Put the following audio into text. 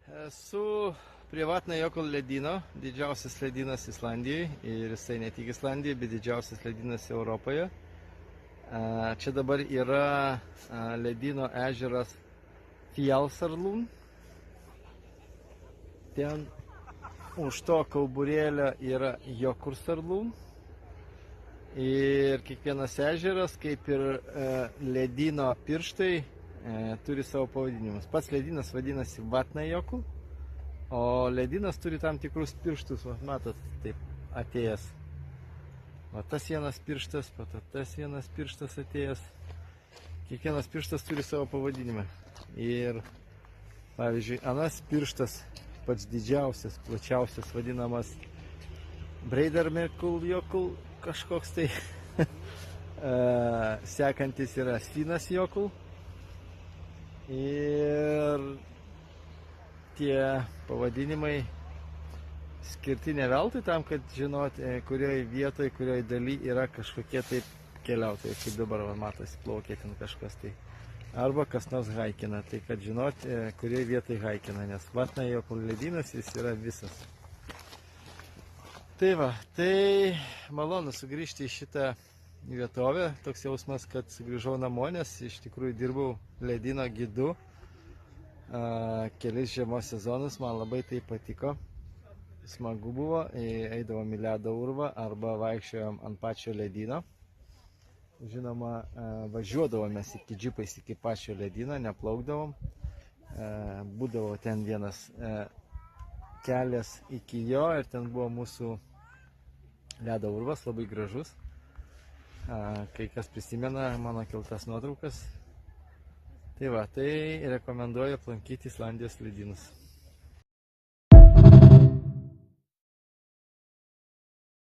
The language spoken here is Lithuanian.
Esu prie Vatnajökull ledyno, didžiausias ledynas Islandijoje ir jisai ne tik Islandijoje, bet didžiausias ledynas Europoje. Čia dabar yra ledyno ežeras Fjalsarlun. Ten už to kauburėlio yra Jökulsárlón. Ir kiekvienas ežeras, kaip ir ledyno pirštai, turi savo pavadinimus. Pats ledynas vadinasi Vatnajökull, o ledynas turi tam tikrus pirštus, matot, taip atėjęs. Va tas vienas pirštas, tas vienas pirštas atėjęs. Kiekvienas pirštas turi savo pavadinimą. Ir, pavyzdžiui, anas pirštas, pats didžiausias, plačiausias, vadinamas Breiðamerkurjökull kažkoks tai. Sekantis yra Svínasjökull. Ir tie pavadinimai skirti ne veltui tam, kad žinot, kurioje vietoje, kurioje daly yra kažkokie taip keliautojai, kaip dabar matosi, plaukia ten kažkas tai. Arba kas nors haikina, tai kad žinot, kurioje vietoje haikina, nes Vatnajökull ledynas jis yra visas. Tai va, tai malonu sugrįžti į šitą vietovę, toks jausmas, kad sugrįžau namo, nes iš tikrųjų dirbau ledyno gidu kelis žiemos sezonus, man labai tai patiko, smagu buvo, eidavom į ledo urvą arba vaikščiojom ant pačio ledyno. Žinoma, važiuodavomės iki džipais iki pačio ledyno, neplaukdavom, būdavo ten vienas kelias iki jo ir ten buvo mūsų ledo urvas, labai gražus. Kai kas prisimena mano keltas nuotraukas. Tai va, tai rekomenduoju aplankyti Islandijos ledynus.